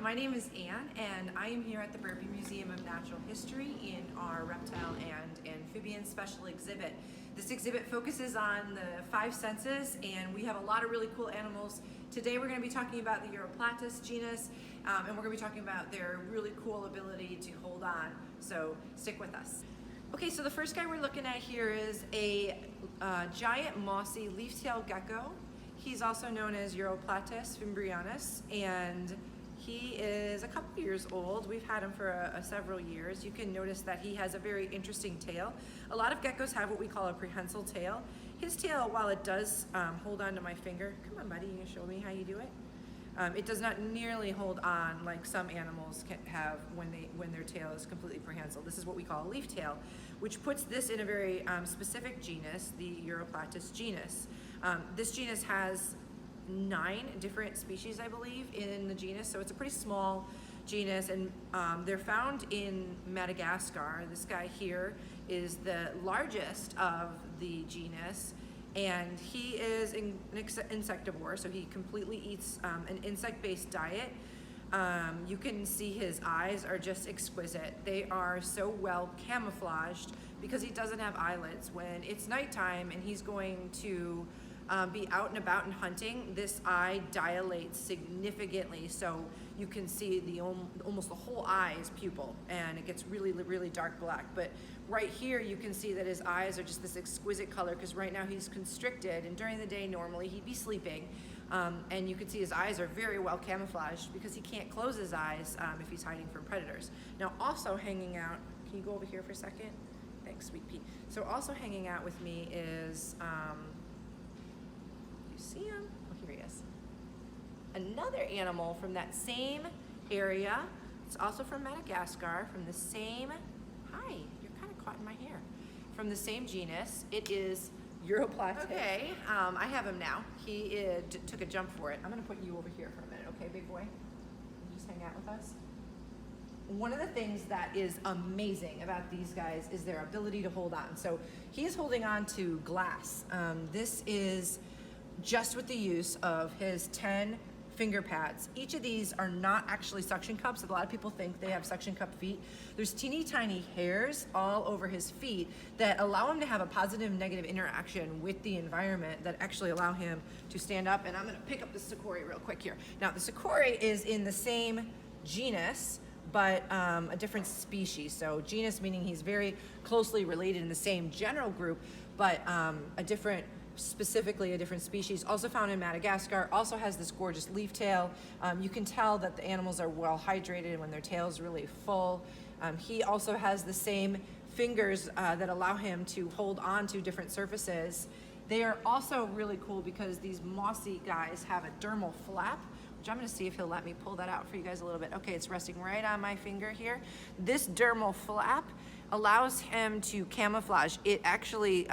my name is Anne, and I am here at the Burpee Museum of Natural History in our reptile and amphibian special exhibit. This exhibit focuses on the 5 senses, and we have a lot of really cool animals. Today we're going to be talking about the Uroplatus genus, and we're going to be talking about their really cool ability to hold on, so stick with us. Okay, so the first guy we're looking at here is a giant mossy leaf-tailed gecko. He's also known as Uroplatus fimbrianus, and he is a couple years old. We've had him for several years. You can notice that he has a very interesting tail. A lot of geckos have what we call a prehensile tail. His tail, while it does hold on to my finger, come on buddy, you can show me how you do it? It does not nearly hold on like some animals can have when their tail is completely prehensile. This is what we call a leaf tail, which puts this in a very specific genus, the Uroplatus genus. This genus has 9 different species, I believe, in the genus, so it's a pretty small genus, and they're found in Madagascar. This guy here is the largest of the genus, and he is an insectivore, so he completely eats an insect-based diet. You can see his eyes are just exquisite. They are so well camouflaged because he doesn't have eyelids. When it's nighttime and he's going to be out and about and hunting, this eye dilates significantly, so you can see almost the whole eye is pupil, and it gets really dark black. But right here you can see that his eyes are just this exquisite color, because right now he's constricted, and during the day normally he'd be sleeping, and you can see his eyes are very well camouflaged because he can't close his eyes if he's hiding from predators. Now also hanging out, can you go over here for a second? Thanks, sweet pea. So also hanging out with me is see him? Oh, here he is. Another animal from that same area. It's also from Madagascar, from the same, hi, you're kind of caught in my hair. From the same genus. It is Uroplatus. Okay, I have him now. He took a jump for it. I'm gonna put you over here for a minute, okay, big boy? You just hang out with us. One of the things that is amazing about these guys is their ability to hold on. So he's holding on to glass. This is just with the use of his 10 finger pads. Each of these are not actually suction cups. A lot of people think they have suction cup feet. There's teeny tiny hairs all over his feet that allow him to have a positive and negative interaction with the environment that actually allow him to stand up. And I'm gonna pick up the sikore real quick here. Now the sikore is in the same genus, but a different species. So genus meaning he's very closely related in the same general group, but specifically a different species, also found in Madagascar, also has this gorgeous leaf tail. You can tell that the animals are well hydrated when their tail is really full. He also has the same fingers that allow him to hold on to different surfaces. They are also really cool because these mossy guys have a dermal flap, which I'm gonna see if he'll let me pull that out for you guys a little bit. Okay, it's resting right on my finger here. This dermal flap allows him to camouflage. It actually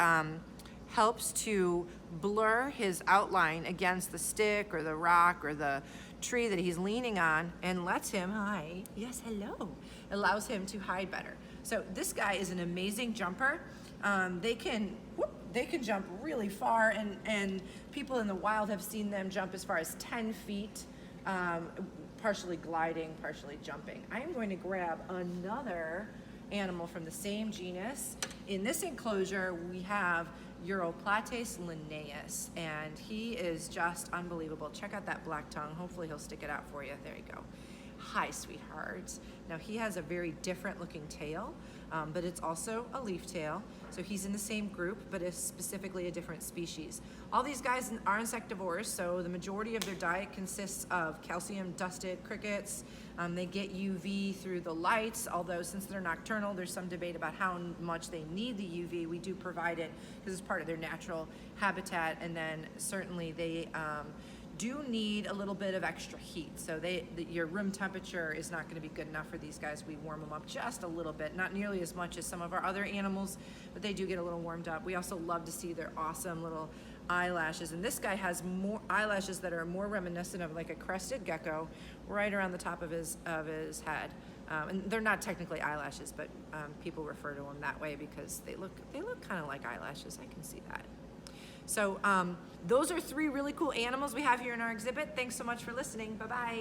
helps to blur his outline against the stick or the rock or the tree that he's leaning on, and lets him, hi, yes, hello, allows him to hide better. So this guy is an amazing jumper. They can jump really far, and people in the wild have seen them jump as far as 10 feet, partially gliding, partially jumping. I am going to grab another animal from the same genus. In this enclosure, we have Uroplatus linnaeus, and he is just unbelievable. Check out that black tongue. Hopefully he'll stick it out for you. There you go. Hi, sweethearts. Now he has a very different looking tail, but it's also a leaf tail. So he's in the same group, but is specifically a different species. All these guys are insectivores, so the majority of their diet consists of calcium-dusted crickets. They get UV through the lights, although since they're nocturnal, there's some debate about how much they need the UV. We do provide it because it's part of their natural habitat, and then certainly they do need a little bit of extra heat. So your room temperature is not gonna be good enough for these guys. We warm them up just a little bit, not nearly as much as some of our other animals, but they do get a little warmed up. We also love to see their awesome little eyelashes, and this guy has more eyelashes that are more reminiscent of like a crested gecko right around the top of his head. And they're not technically eyelashes, but people refer to them that way because they look kind of like eyelashes. I can see that. So those are 3 really cool animals we have here in our exhibit. Thanks so much for listening. Bye-bye.